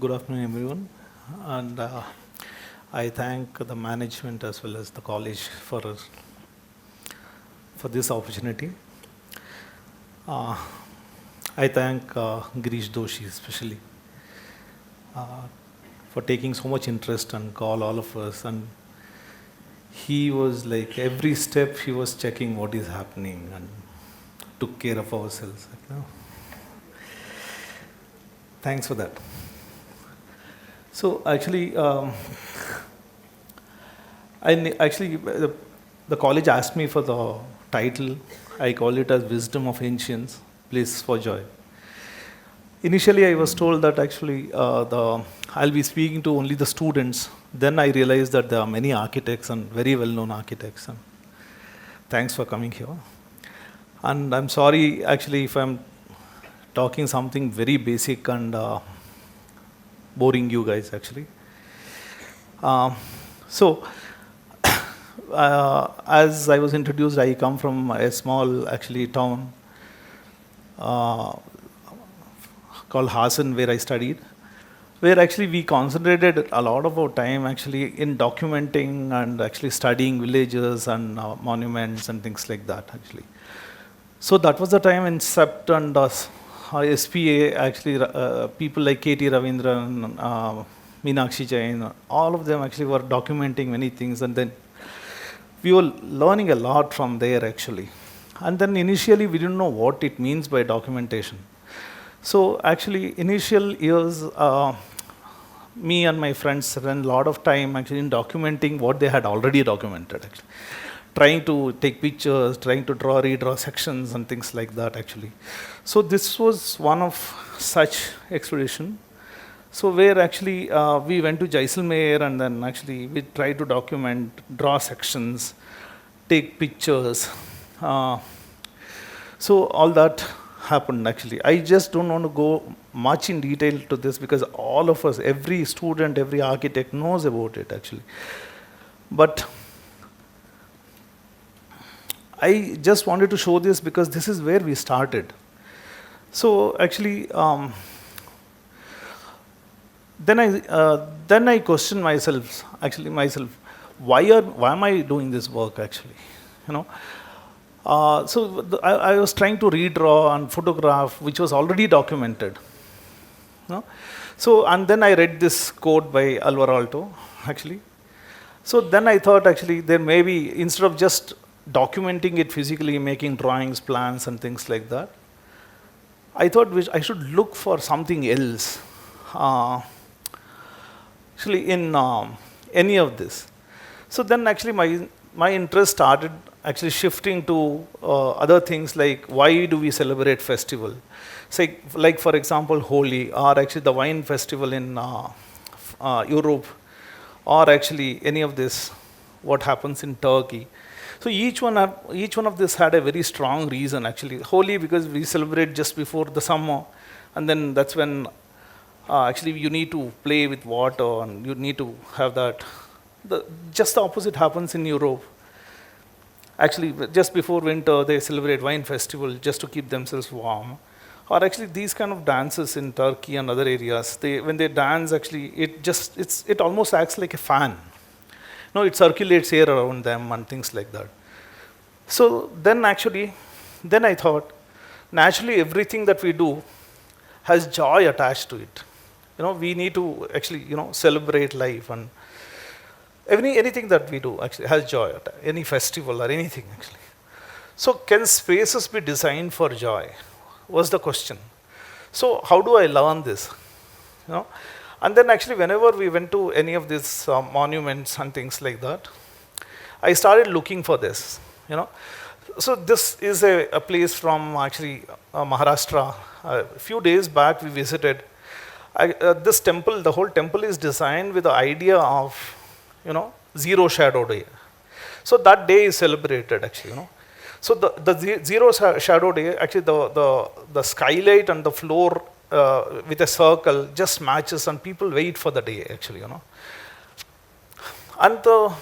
Good afternoon, everyone. And I thank the management as well as the college for this opportunity. Uh, I thank Girish Doshi especially uh, for taking so much interest and call all of us. And he was like every step he was checking what is happening and took care of ourselves. Thanks for that. So actually, the college asked me for the title. I call it as Wisdom of Ancients, Place for Joy. Initially, I was told that actually I'll be speaking to only the students. Then I realized that there are many architects and very well-known architects. And thanks for coming here. And I'm sorry, actually, if I'm talking something very basic and boring you guys, actually. So, as I was introduced, I come from a small, actually, town called Hassan, where I studied, where actually we concentrated a lot of our time actually in documenting and actually studying villages and monuments and things like that, actually. So that was the time in SEPT and SPA, actually, people like K.T. Ravindran, Meenakshi Jain, all of them actually were documenting many things, and then we were learning a lot from there, actually. And then initially, we didn't know what it means by documentation. So actually, initial years, me and my friends spent a lot of time actually in documenting what they had already documented, actually. Trying to take pictures, trying to redraw sections and things like that, actually. So this was one of such expedition. So where actually we went to Jaisalmer, and then actually we tried to document, draw sections, take pictures. So all that happened, actually. I just don't want to go much in detail to this because all of us, every student, every architect knows about it, actually. But I just wanted to show this because this is where we started. So actually, then I questioned myself, why am I doing this work, actually? I was trying to redraw and photograph, which was already documented. So, and then I read this quote by Alvar Aalto, actually. So then I thought, actually, there may be, instead of just documenting it physically, making drawings, plans, and things like that, I thought I should look for something else. Actually, in any of this. So then, actually, my interest started actually shifting to other things like why do we celebrate festival? Say, like for example, Holi, or actually the wine festival in Europe, or actually any of this, what happens in Turkey. So each one of this had a very strong reason, actually. Holi, because we celebrate just before the summer, and then that's when actually you need to play with water and you need to have that. Just the opposite happens in Europe. Actually, just before winter, they celebrate wine festival just to keep themselves warm. Or actually, these kind of dances in Turkey and other areas, when they dance, actually, it almost acts like a fan. No, it circulates air around them and things like that. So then I thought, naturally everything that we do has joy attached to it. We need to actually, celebrate life, and anything that we do actually has joy, any festival or anything, actually. So can spaces be designed for joy? Was the question. So how do I learn this? And then actually whenever we went to any of these monuments and things like that, I started looking for this, So this is a place from actually Maharashtra. A few days back we visited. This temple, the whole temple is designed with the idea of, zero shadow day. So that day is celebrated, actually, So the zero shadow day, actually the skylight and the floor with a circle just matches, and people wait for the day, actually, And the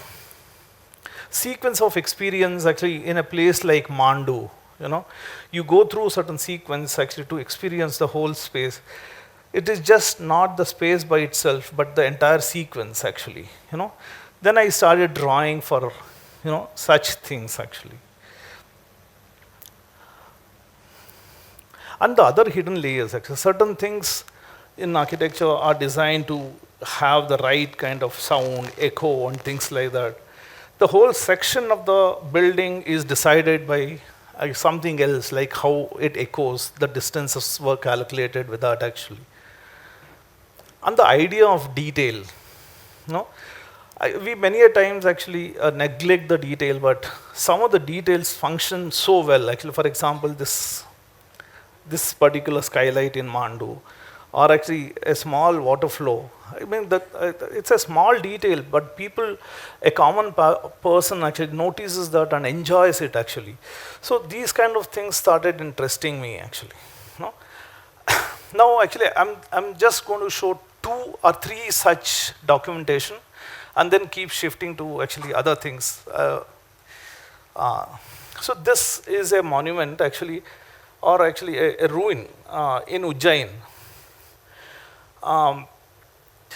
sequence of experience, actually, in a place like Mandu, you go through certain sequence, actually, to experience the whole space. it is just not the space by itself, but the entire sequence actually, Then I started drawing for, such things actually. And the other hidden layers, actually, certain things in architecture are designed to have the right kind of sound, echo, and things like that. The whole section of the building is decided by something else, like how it echoes. The distances were calculated with that actually. And the idea of detail, we many a times actually neglect the detail, but some of the details function so well. Actually, for example, this particular skylight in Mandu, or actually a small water flow. I mean, that it's a small detail, but a common person actually notices that and enjoys it actually. So these kind of things started interesting me actually. Now actually I'm just going to show 2 or 3 such documentation, and then keep shifting to actually other things. So this is a monument actually, or actually a ruin in Ujjain.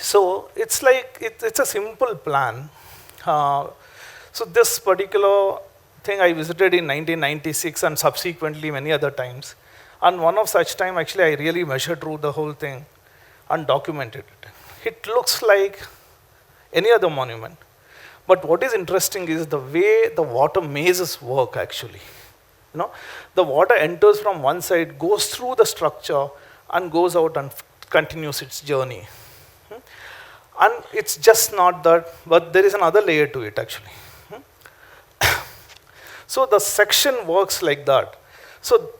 So it's like, it's a simple plan. So this particular thing I visited in 1996 and subsequently many other times. And one of such time actually I really measured through the whole thing and documented it. It looks like any other monument. But what is interesting is the way the water mazes work actually. The water enters from one side, goes through the structure and goes out and continues its journey. And it's just not that, but there is another layer to it actually. So the section works like that. So,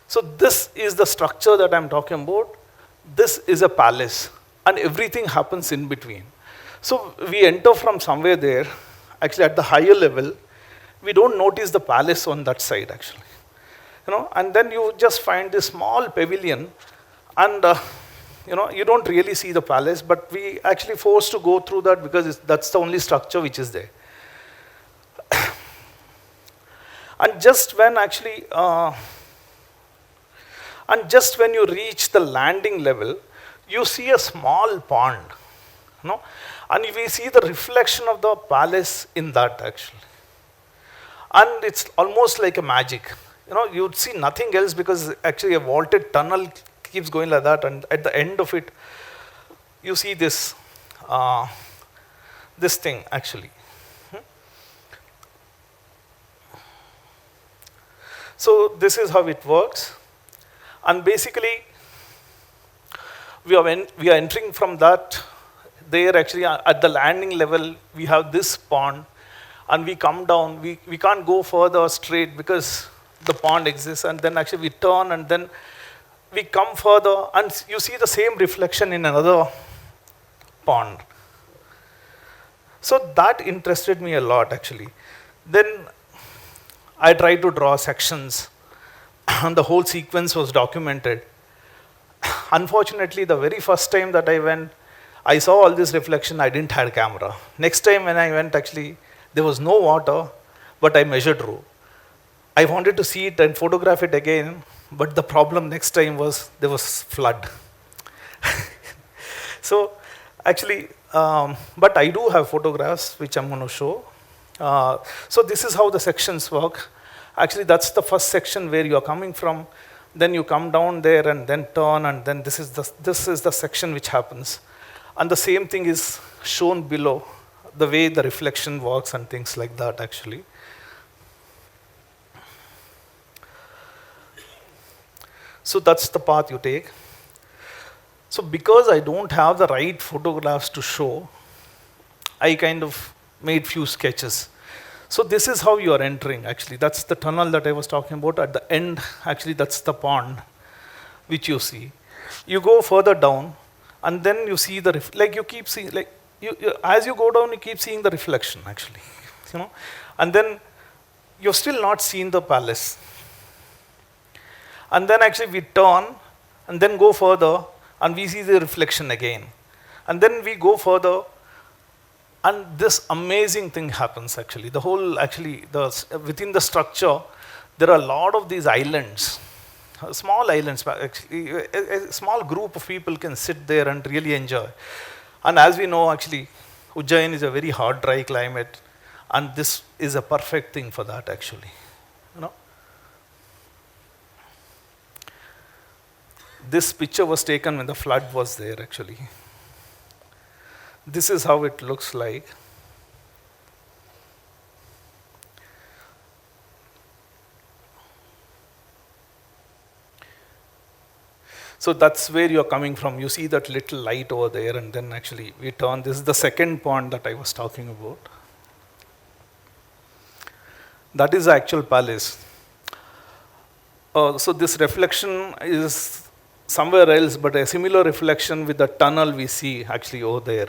so this is the structure that I'm talking about. This is a palace, and everything happens in between. So we enter from somewhere there, actually at the higher level. We don't notice the palace on that side actually. And then you just find this small pavilion, and you don't really see the palace, but we actually forced to go through that because that's the only structure which is there. And just when actually, and just when you reach the landing level, you see a small pond, and we see the reflection of the palace in that actually. And it's almost like a magic. You'd see nothing else because actually a vaulted tunnel keeps going like that, and at the end of it, you see this, this thing actually. So this is how it works, and basically, we are entering from that. There actually at the landing level, we have this pond, and we come down. We can't go further straight because the pond exists, and then actually we turn, and then we come further, and you see the same reflection in another pond. So that interested me a lot actually. Then I tried to draw sections, and the whole sequence was documented. Unfortunately, the very first time that I went, I saw all this reflection. I didn't have a camera. Next time when I went, actually, there was no water, but I measured through. I wanted to see it and photograph it again, but the problem next time was there was flood. So actually, but I do have photographs which I'm going to show. So this is how the sections work. Actually, that's the first section where you are coming from. Then you come down there and then turn, and then this is the section which happens. And the same thing is shown below, the way the reflection works and things like that actually. So that's the path you take. So because I don't have the right photographs to show, I kind of made few sketches. So this is how you are entering actually. That's the tunnel that I was talking about. At the end, actually that's the pond which you see. You go further down, and then you see like you keep seeing, like as you go down, you keep seeing the reflection actually, and then you're still not seeing the palace. And then actually we turn and then go further, and we see the reflection again. And then we go further, and this amazing thing happens actually. The whole, actually, within the structure, there are a lot of these islands. Small islands, actually, a small group of people can sit there and really enjoy. And as we know, actually, Ujjain is a very hot, dry climate, and this is a perfect thing for that, actually. You know, this picture was taken when the flood was there, actually. This is how it looks like. So that's where you're coming from. You see that little light over there, and then actually we turn. This is the second pond that I was talking about. That is the actual palace. So this reflection is somewhere else, but a similar reflection with the tunnel we see actually over there.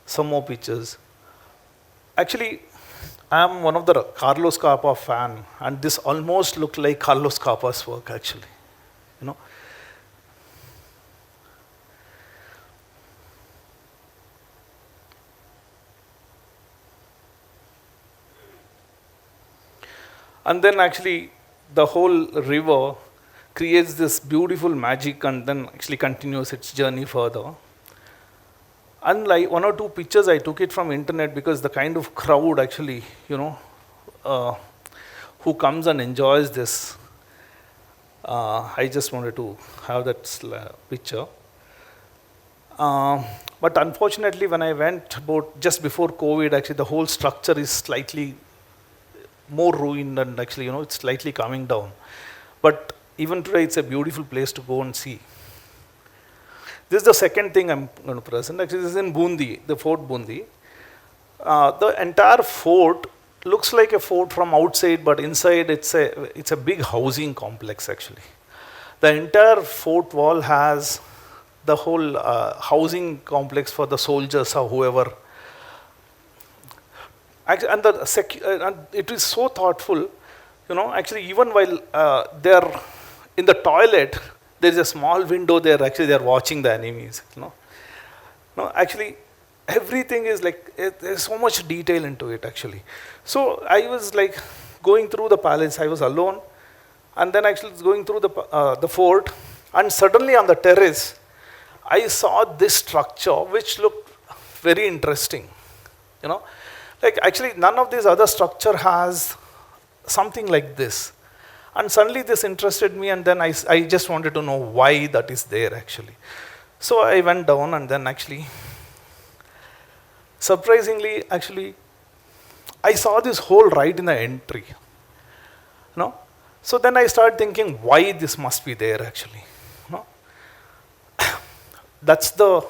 Some more pictures. Actually, I am one of the Carlos Capa fan, and this almost looked like Carlos Capa's work, actually. You know. And then actually, the whole river creates this beautiful magic, and then actually continues its journey further. Unlike one or two pictures, I took it from internet because the kind of crowd actually, who comes and enjoys this. I just wanted to have that picture. But unfortunately, when I went about just before COVID, actually the whole structure is slightly more ruined, and actually, it's slightly coming down. But even today, it's a beautiful place to go and see. This is the second thing I'm going to present. Actually, this is in Bundi, the Fort Bundi. The entire fort looks like a fort from outside, but inside it's a big housing complex, actually. The entire fort wall has the whole housing complex for the soldiers or whoever. And it is so thoughtful, actually, even while they're in the toilet, there is a small window there, actually they're watching the enemies, No, actually, everything is like, there's so much detail into it, actually. So I was like going through the palace, I was alone, and then actually going through the fort, and suddenly on the terrace, I saw this structure which looked very interesting, Like actually none of these other structure has something like this. And suddenly this interested me, and then I just wanted to know why that is there, actually. So I went down, and then actually, surprisingly, actually, I saw this hole right in the entry. So then I started thinking why this must be there, actually. That's the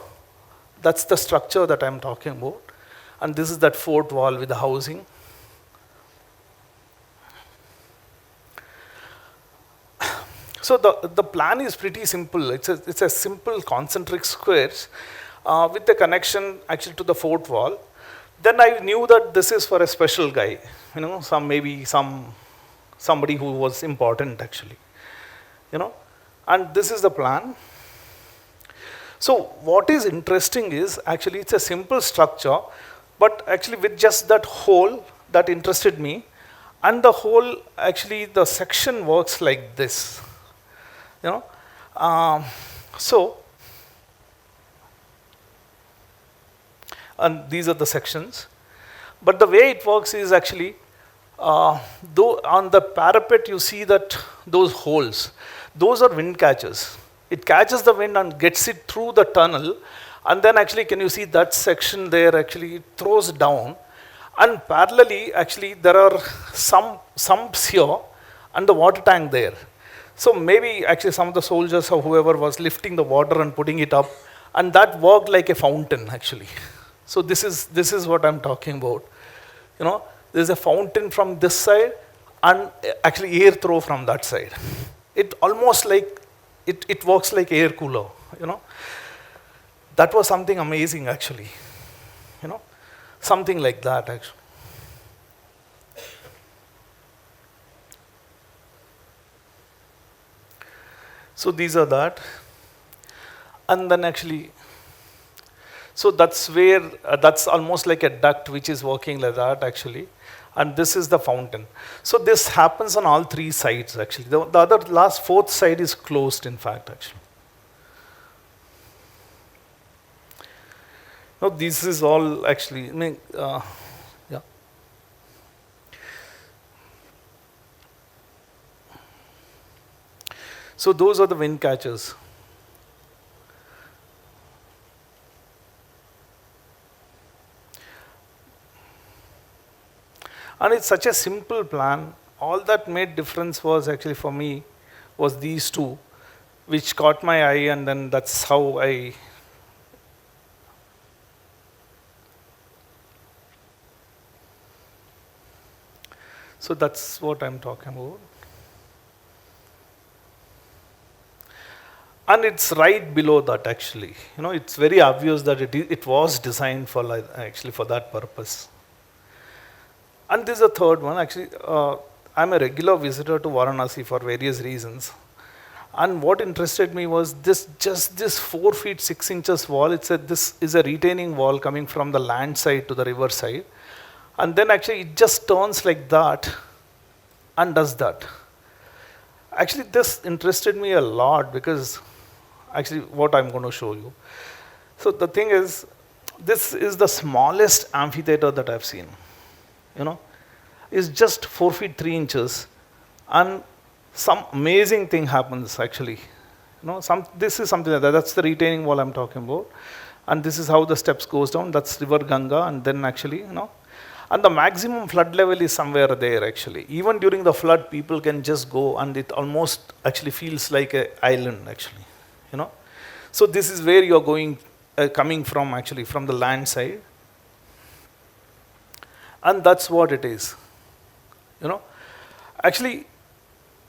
structure that I'm talking about. And this is that fort wall with the housing. So the plan is pretty simple. It's a simple concentric squares with the connection actually to the fort wall. Then I knew that this is for a special guy, somebody who was important, actually, And this is the plan. So what is interesting is actually it's a simple structure, but actually with just that hole that interested me, and the whole actually the section works like this. And these are the sections. But the way it works is actually, though on the parapet you see that those holes, those are wind catchers. It catches the wind and gets it through the tunnel, and then actually, can you see that section there actually throws down, and parallelly actually there are some sumps here and the water tank there. So maybe actually some of the soldiers or whoever was lifting the water and putting it up, and that worked like a fountain, actually. So this is what I'm talking about. There's a fountain from this side and actually air throw from that side. It almost like it works like air cooler. That was something amazing, actually. Something like that, actually. So these are that. And then actually, So that's where, that's almost like a duct which is working like that actually. And this is the fountain. So this happens on all three sides actually. The other last fourth side is closed in fact actually. Now this is all actually, yeah. So those are the wind catchers. And it's such a simple plan. All that made difference was actually for me was these two, which caught my eye, and then that's how I. So that's what I'm talking about. And it's right below that actually. It's very obvious that it was designed for actually for that purpose. And this is the third one. Actually, I'm a regular visitor to Varanasi for various reasons. And what interested me was this 4 feet 6 inches wall. This is a retaining wall coming from the land side to the river side. And then actually it just turns like that and does that. Actually, this interested me a lot because actually what I'm going to show you. So the thing is, this is the smallest amphitheater that I've seen. Is just 4 feet 3 inches, and some amazing thing happens actually. This is something like that. That's the retaining wall I'm talking about, and this is how the steps goes down. That's River Ganga, and then actually, and the maximum flood level is somewhere there actually. Even during the flood, people can just go, and it almost actually feels like an island actually. So this is where you are going, coming from actually from the land side. And that's what it is. Actually,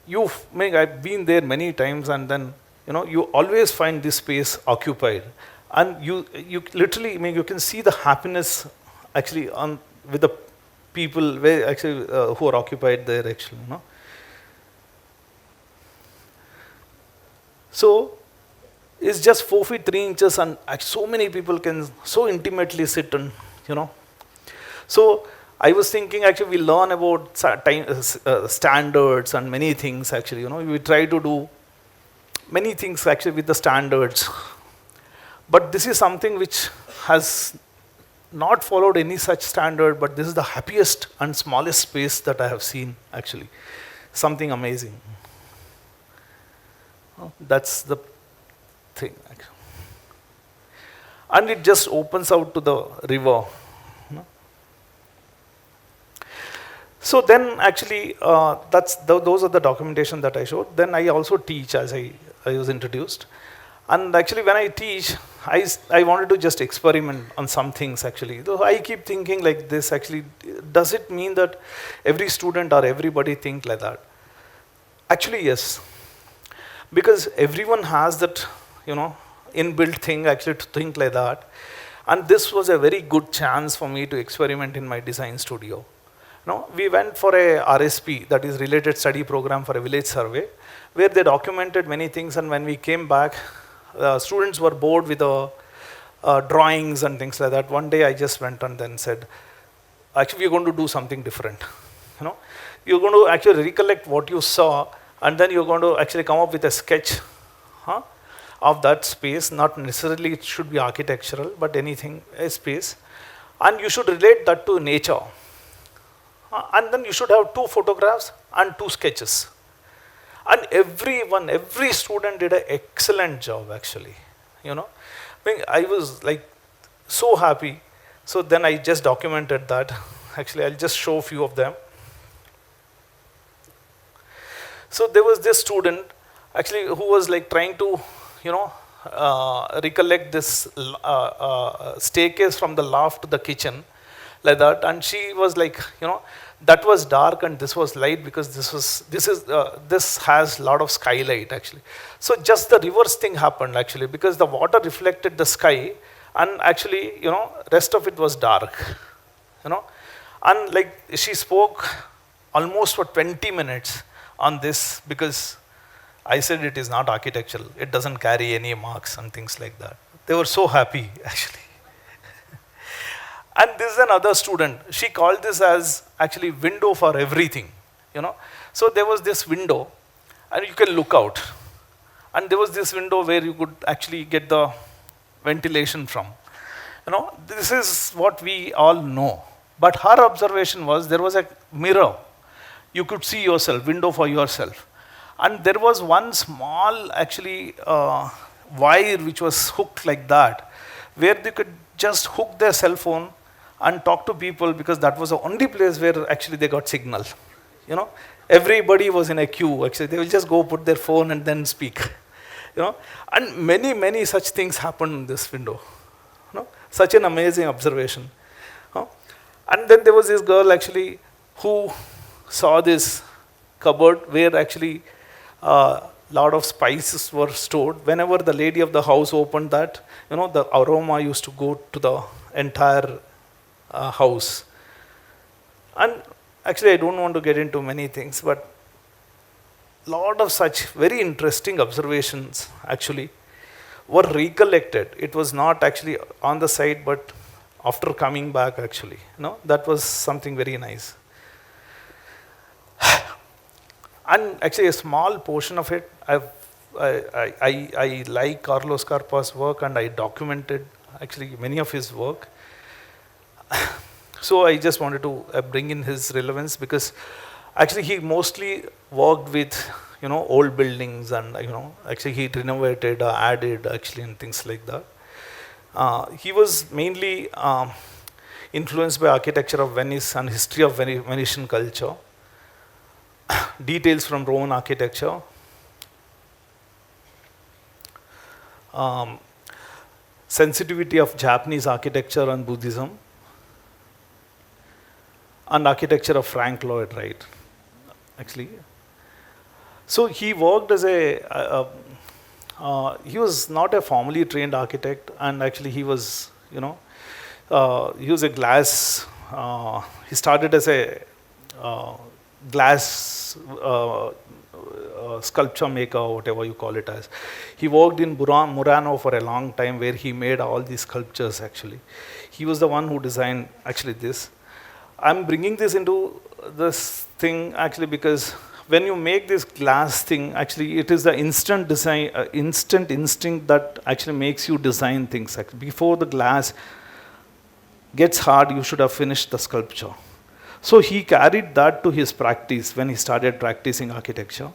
I've been there many times, and then you always find this space occupied, and you literally, you can see the happiness actually with the people where actually who are occupied there actually. So it's just 4 feet 3 inches, and so many people can so intimately sit and So I was thinking actually we learn about standards and many things actually. We try to do many things actually with the standards, but this is something which has not followed any such standard. But this is the happiest and smallest space that I have seen actually. Something amazing. That's the thing actually. And it just opens out to the river. So then actually, those are the documentation that I showed. Then I also teach, as I was introduced. And actually when I teach, I wanted to just experiment on some things actually. So I keep thinking like this actually, does it mean that every student or everybody think like that? Actually yes. Because everyone has that, inbuilt thing actually to think like that. And this was a very good chance for me to experiment in my design studio. We went for a RSP, that is Related Study Program for a village survey, where they documented many things, and when we came back, students were bored with the drawings and things like that. One day I just went and then said, actually we're going to do something different. You're going to actually recollect what you saw, and then you're going to actually come up with a sketch of that space. Not necessarily it should be architectural, but anything, a space. And you should relate that to nature. And then you should have 2 photographs and 2 sketches. And every student did an excellent job actually. I was like so happy. So then I just documented that. Actually, I'll just show a few of them. So there was this student actually who was like trying to, recollect this staircase from the loft to the kitchen, like that. And she was like, that was dark and this was light because this has a lot of skylight actually. So just the reverse thing happened actually, because the water reflected the sky, and actually, rest of it was dark, and like she spoke almost for 20 minutes on this, because I said it is not architectural, it doesn't carry any marks and things like that. They were so happy actually. And this is another student. She called this as actually window for everything, you know. So there was this window, and you can look out. And there was this window where you could actually get the ventilation from. You know, this is what we all know. But her observation was there was a mirror. You could see yourself, window for yourself. And there was one small actually wire which was hooked like that, where they could just hook their cell phone and talk to people, because that was the only place where actually they got signal. You know, everybody was in a queue. Actually, they will just go put their phone and then speak. You know, and many such things happened in this window. You know, such an amazing observation. And then there was this girl actually who saw this cupboard where actually lot of spices were stored. Whenever the lady of the house opened that, you know, the aroma used to go to the entire house. And actually, I don't want to get into many things, but lot of such very interesting observations actually were recollected. It was not actually on the site, but after coming back actually. You know, that was something very nice. And actually, a small portion of it, I like Carlos Carpa's work, and I documented actually many of his work. So I just wanted to bring in his relevance, because actually he mostly worked with, you know, old buildings, and you know, actually he renovated, added actually, and things like that. He was mainly influenced by architecture of Venice and history of Venetian culture, details from Roman architecture, sensitivity of Japanese architecture and Buddhism, and architecture of Frank Lloyd Wright, actually. So he worked as he was not a formally trained architect, and actually he was, you know, he was a glass, he started as a glass sculpture maker, or whatever you call it as. He worked in Murano for a long time, where he made all these sculptures actually. He was the one who designed actually this. I'm bringing this into this thing actually because when you make this glass thing, actually it is the instant design, instant instinct that actually makes you design things. Before the glass gets hard, you should have finished the sculpture. So he carried that to his practice when he started practicing architecture.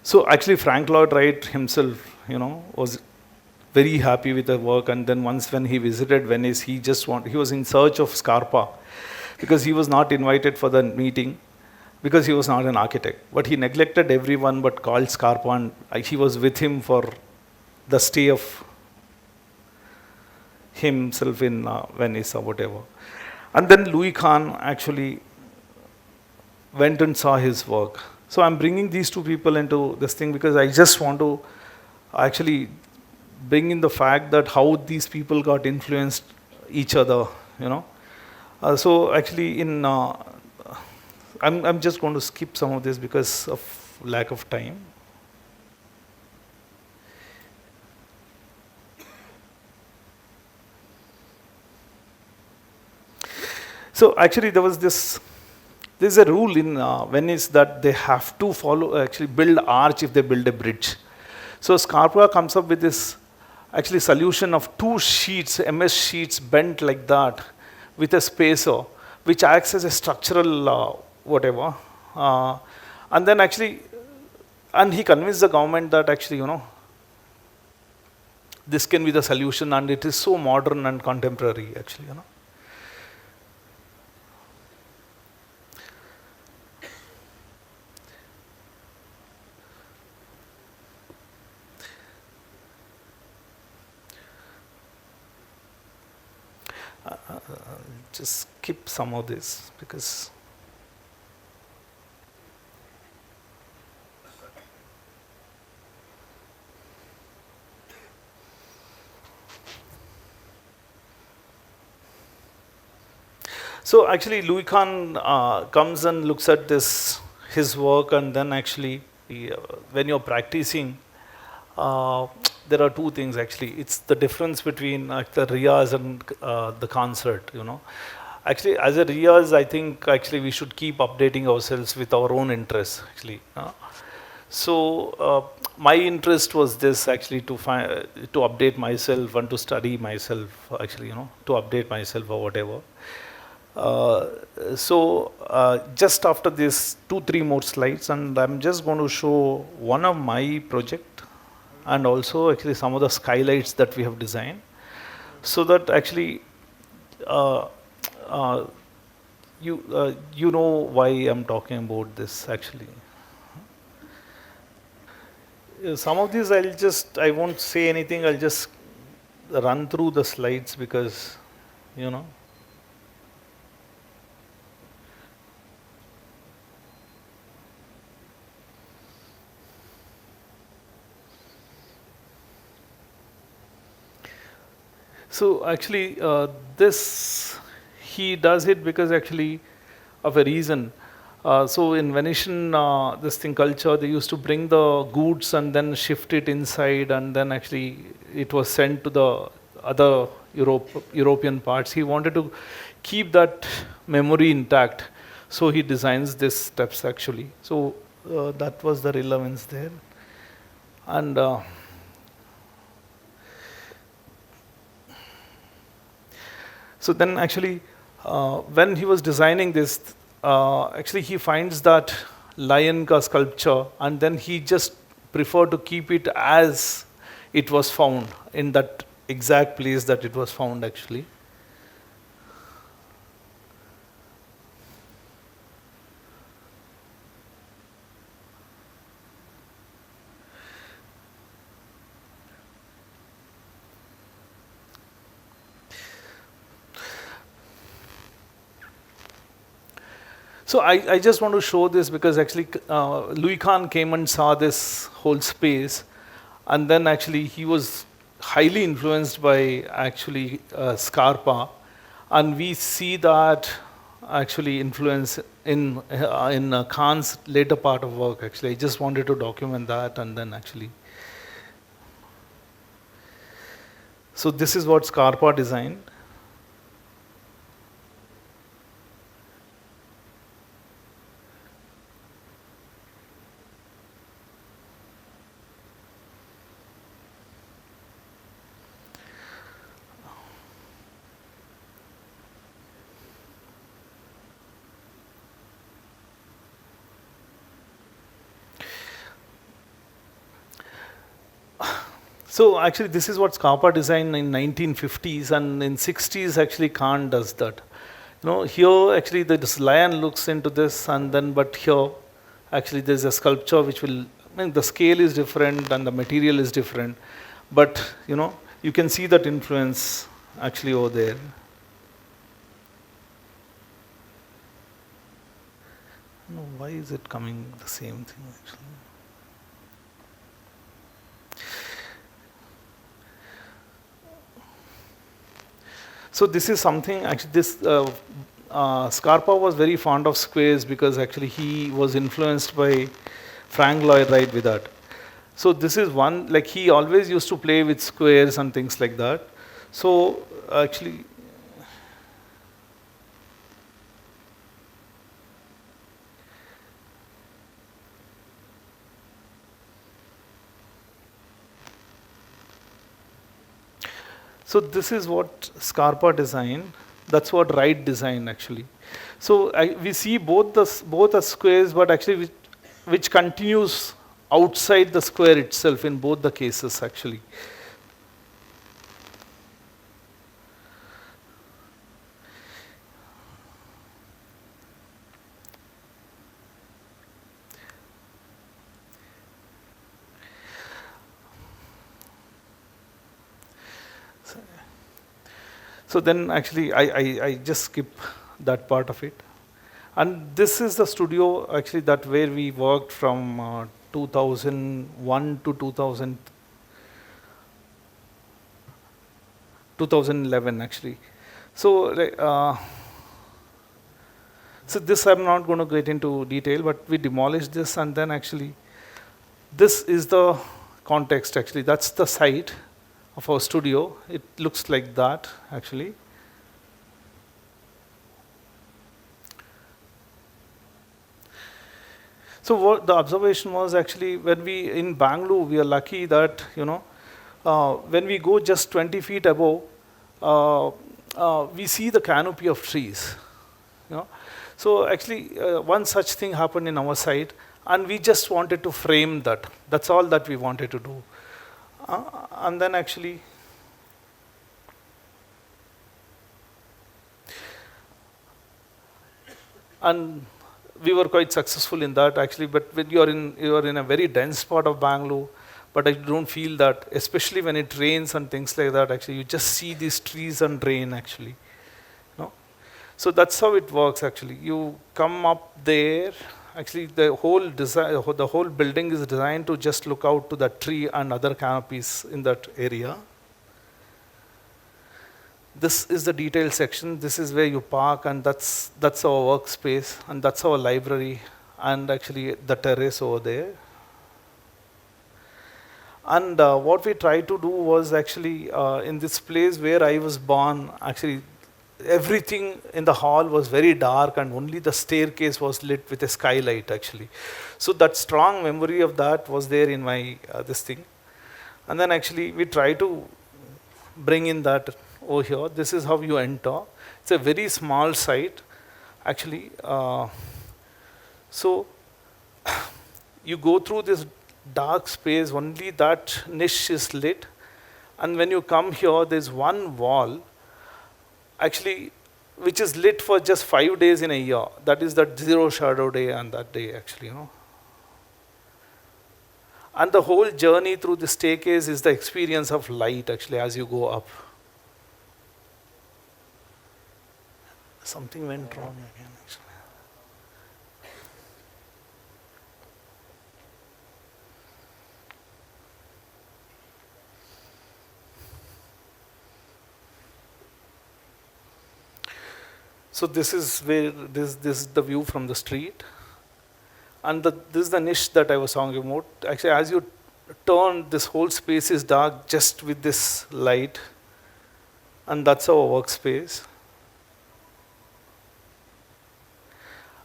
So actually Frank Lloyd Wright himself, you know, was very happy with the work, and then once when he visited Venice, he was in search of Scarpa, because he was not invited for the meeting, because he was not an architect. But he neglected everyone but called Scarpa, and he was with him for the stay of himself in Venice or whatever. And then Louis Kahn actually went and saw his work. So I'm bringing these two people into this thing because I just want to actually bring in the fact that how these people got influenced each other, you know. So actually I'm just going to skip some of this because of lack of time. So actually there's a rule in Venice that they have to actually build arch if they build a bridge. So Scarpa comes up with this actually solution of two sheets, MS sheets bent like that with a spacer, which acts as a structural whatever. And then actually, and he convinced the government that actually, you know, this can be the solution, and it is so modern and contemporary actually, you know. Just skip some of this because so actually Louis Kahn comes and looks at his work, and then actually when you're practicing, there are two things actually. It's the difference between the riyas and the concert, you know. Actually, as a riyas, I think actually we should keep updating ourselves with our own interests actually. My interest was this actually to find to update myself and to study myself actually, you know, to update myself or whatever. Just after this 2-3 more slides, and I'm just going to show one of my project and also actually some of the skylights that we have designed, so that actually uh, uh, you know why I'm talking about this actually. Some of these I won't say anything, I'll just run through the slides because, you know. So actually, this he does it because actually of a reason. So in Venetian this thing culture, they used to bring the goods and then shift it inside, and then actually it was sent to the other European parts. He wanted to keep that memory intact, so he designs these steps actually. So that was the relevance there, and. So then actually, when he was designing this, actually he finds that lion ka sculpture, and then he just preferred to keep it as it was found in that exact place that it was found actually. So I just want to show this because actually Louis Kahn came and saw this whole space, and then actually he was highly influenced by actually Scarpa, and we see that actually influence in Kahn's later part of work actually. I just wanted to document that, and then actually. So this is what Scarpa designed. So actually, this is what Scarpa designed in 1950s, and in 60s actually Kahn does that. You know, here actually this lion looks into this, and then but here actually there's a sculpture which will. I mean, the scale is different and the material is different, but you know you can see that influence actually over there. No, why is it coming the same thing actually? So this is something actually this Scarpa was very fond of squares because actually he was influenced by Frank Lloyd Wright with that. So this is one, like he always used to play with squares and things like that. So actually, so this is what Scarpa designed. That's what Wright designed actually. So we see both as squares, but actually which continues outside the square itself in both the cases actually. So then actually I just skip that part of it. And this is the studio actually that where we worked from 2001 to 2011 actually. So, so this I'm not going to get into detail, but we demolished this, and then actually this is the context, actually, that's the site of our studio. It looks like that, actually. So what the observation was, actually, when we in Bangalore, we are lucky that, when we go just 20 feet above, we see the canopy of trees. You know, so actually, one such thing happened in our site, and we just wanted to frame that. That's all that we wanted to do. And then actually, and we were quite successful in that, actually. But when you are in a very dense part of Bangalore, but I don't feel that, especially when it rains and things like that. Actually, you just see these trees and rain, actually. No, so that's how it works. Actually, you come up there. Actually, the whole design, the whole building is designed to just look out to that tree and other canopies in that area. This is the detail section. This is where you park, and that's our workspace, and that's our library, and actually the terrace over there. And what we tried to do was, actually, in this place where I was born, actually everything in the hall was very dark, and only the staircase was lit with a skylight, actually. So that strong memory of that was there in my this thing. And then actually we try to bring in that over here. This is how you enter. It's a very small site, actually. So you go through this dark space, only that niche is lit. And when you come here, there's one wall, actually, which is lit for just 5 days in a year. That is that zero shadow day and that day, actually. And the whole journey through the staircase is the experience of light, actually, as you go up. Something went wrong again, actually. So this is where this is the view from the street, and this is the niche that I was talking about. Actually, as you turn, this whole space is dark just with this light, and that's our workspace.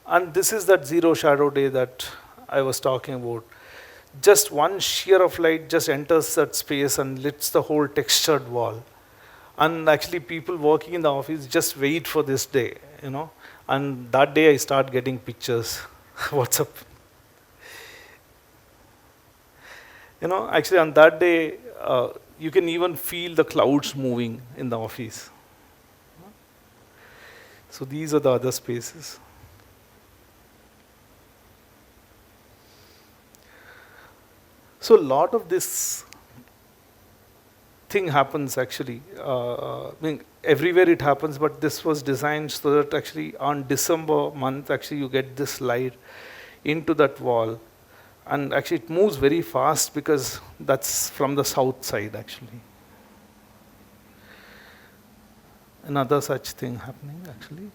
And this is that zero shadow day that I was talking about. Just one sheer of light just enters that space and lits the whole textured wall. And actually, people working in the office just wait for this day, And that day I start getting pictures. What's up? Actually, on that day, you can even feel the clouds moving in the office. So these are the other spaces. So a lot of this thing happens, actually. Everywhere it happens, but this was designed so that actually on December month, actually you get this light into that wall. And actually it moves very fast because that's from the south side, actually. Another such thing happening, actually.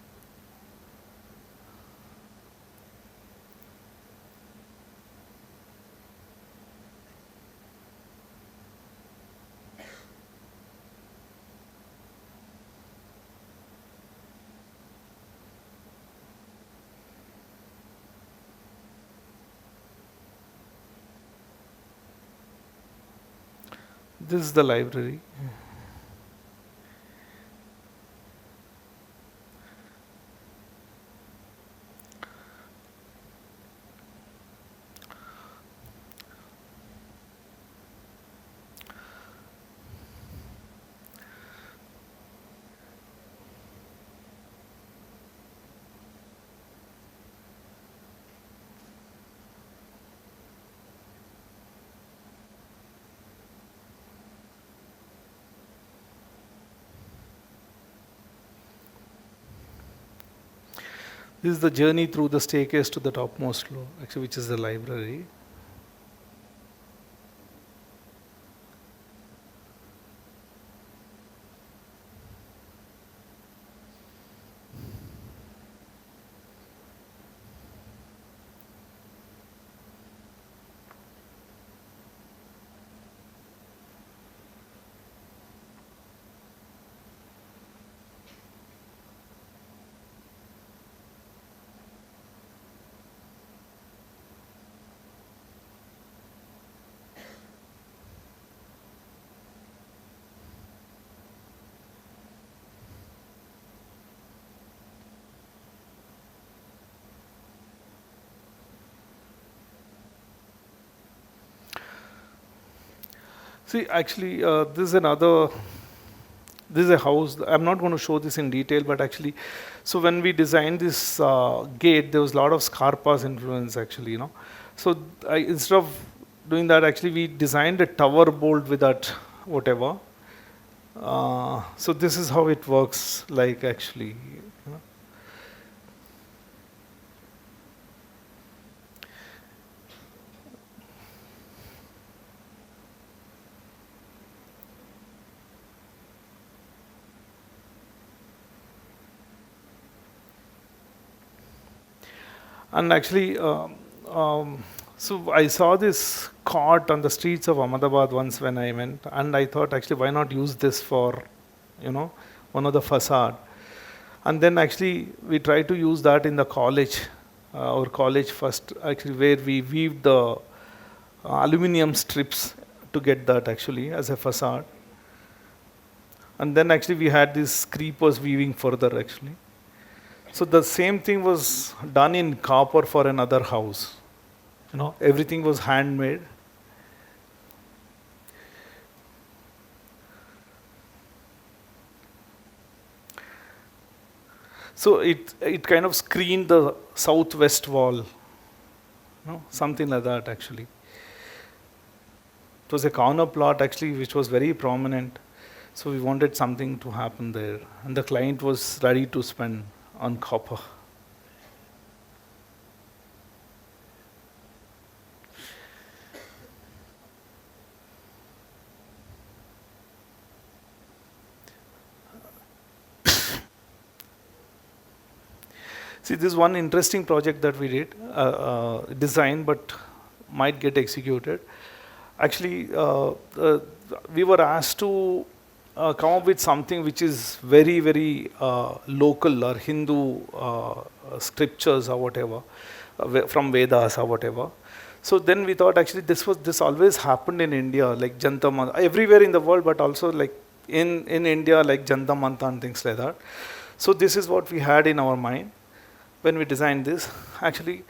This is the library. This is the journey through the staircase to the topmost floor, actually, which is the library. See, actually, this is a house. I'm not going to show this in detail, but actually, so when we designed this gate, there was a lot of Scarpa's influence actually, So instead of doing that, actually, we designed a tower bolt with that whatever. So this is how it works, like actually. And actually, so I saw this cart on the streets of Ahmedabad once when I went, and I thought actually why not use this for, one of the facade. And then actually we tried to use that in the college, our college first actually where we weaved the aluminium strips to get that actually as a facade. And then actually we had these creepers weaving further actually. So the same thing was done in copper for another house. Everything was handmade. So it kind of screened the southwest wall, something like that actually. It was a corner plot actually which was very prominent. So we wanted something to happen there. And the client was ready to spend on copper. See, this is one interesting project that we did, design, but might get executed. Actually, we were asked to come up with something which is very, very local or Hindu scriptures or whatever, from Vedas or whatever. So then we thought actually this always happened in India, like Janta Manta, everywhere in the world, but also like in India, like Janta Manta and things like that. So this is what we had in our mind when we designed this. Actually,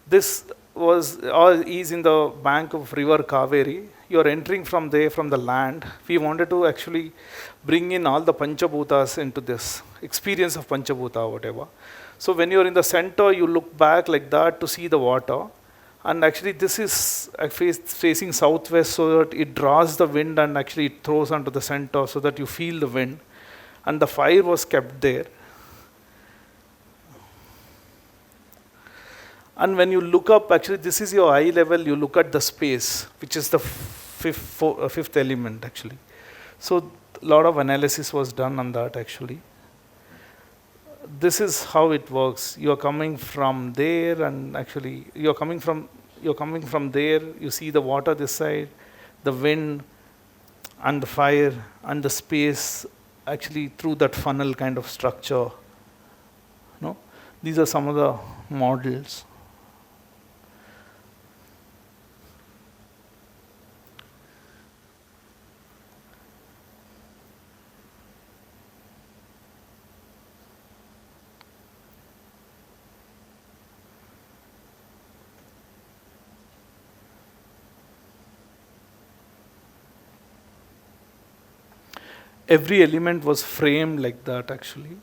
this is in the bank of river Kaveri. You're entering from there, from the land. We wanted to actually bring in all the Panchabhutas into this experience of Panchabhuta, whatever. So when you're in the center, you look back like that to see the water. And actually this is facing southwest so that it draws the wind and actually it throws onto the center so that you feel the wind. And the fire was kept there. And when you look up, actually this is your eye level, you look at the space, which is the fifth element actually. So a lot of analysis was done on that actually. This is how it works. You're coming from there and actually you're coming from there, you see the water this side, the wind and the fire and the space actually through that funnel kind of structure. These are some of the models. Every element was framed like that actually.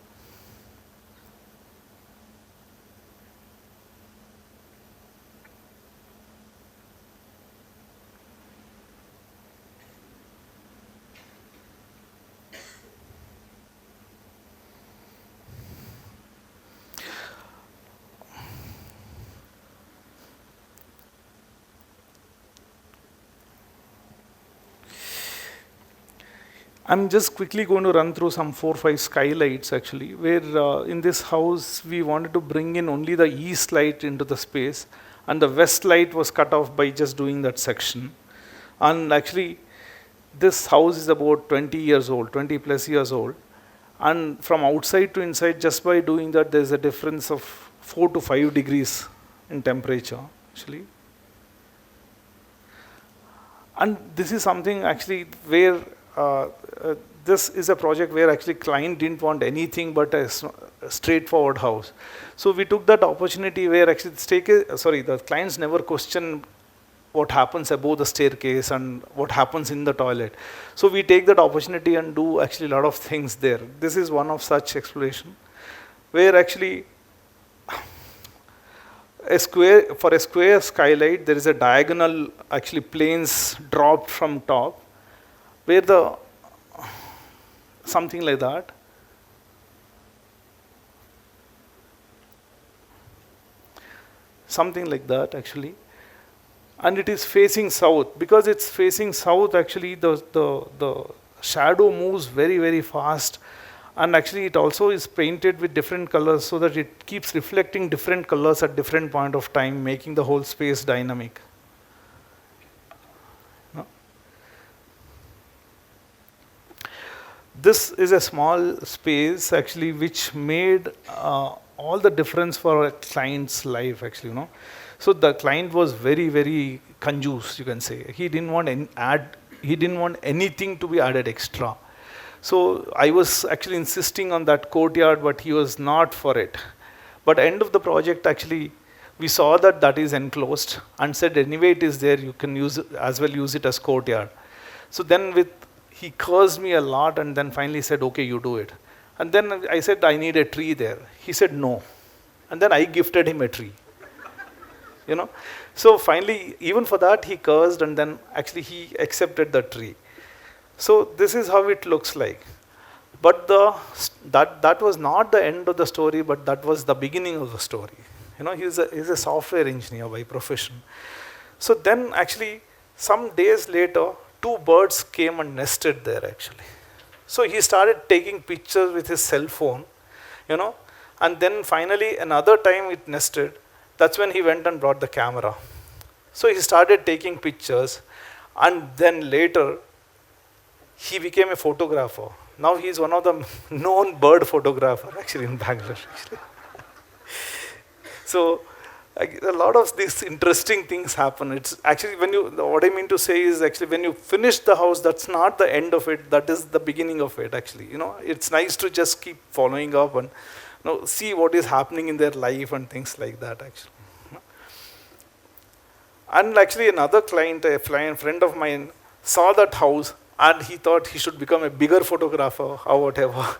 I'm just quickly going to run through some 4-5 skylights actually, where in this house we wanted to bring in only the east light into the space and the west light was cut off by just doing that section. And actually this house is about 20 years old, 20 plus years old. And from outside to inside, just by doing that, there's a difference of 4 to 5 degrees in temperature actually. And this is something actually where this is a project where actually client didn't want anything but a straightforward house. So we took that opportunity where actually the clients never questioned what happens above the staircase and what happens in the toilet. So we take that opportunity and do actually a lot of things there. This is one of such exploration, where actually for a square skylight, there is a diagonal actually planes dropped from top, where the something like that. Something like that actually. And it is facing south. Because it's facing south, actually the shadow moves very, very fast. And actually it also is painted with different colors so that it keeps reflecting different colors at different point of time, making the whole space dynamic. No? This is a small space actually which made all the difference for a client's life actually, So the client was very, very conjuice, you can say. He didn't want anything to be added extra. So I was actually insisting on that courtyard, but he was not for it. But end of the project, actually, we saw that that is enclosed and said, anyway it is there, you can use it, as well use it as courtyard. So then he cursed me a lot and then finally said, okay, you do it. And then I said, I need a tree there. He said, no. And then I gifted him a tree. So finally, even for that, he cursed and then actually he accepted the tree. So this is how it looks like. But that was not the end of the story, but that was the beginning of the story. He's a software engineer by profession. So then actually, some days later, 2 birds came and nested there actually. So he started taking pictures with his cell phone, and then finally another time it nested. That's when he went and brought the camera. So he started taking pictures, and then later he became a photographer. Now he's one of the known bird photographer actually in Bangalore. So a lot of these interesting things happen. It's actually what I mean to say is actually when you finish the house, that's not the end of it. That is the beginning of it actually. It's nice to just keep following up and see what is happening in their life and things like that actually. And actually another client, a friend of mine, saw that house and he thought he should become a bigger photographer or whatever.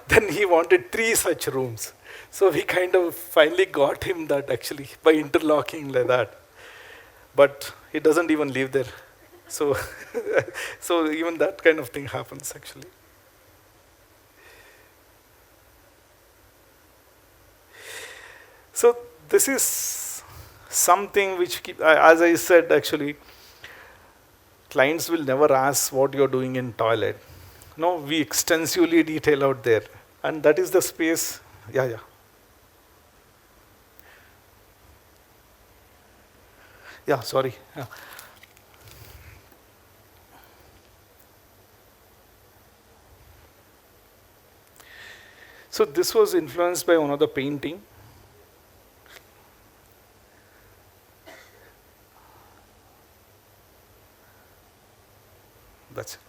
Then he wanted 3 such rooms. So we kind of finally got him that actually by interlocking like that. But he doesn't even live there. So, so even that kind of thing happens actually. So this is something which, as I said actually, clients will never ask what you're doing in toilet. No, we extensively detail out there. And that is the space. Yeah. Yeah, sorry. Yeah. So this was influenced by one of the painting. That's it.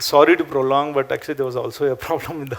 Sorry to prolong, but actually there was also a problem with the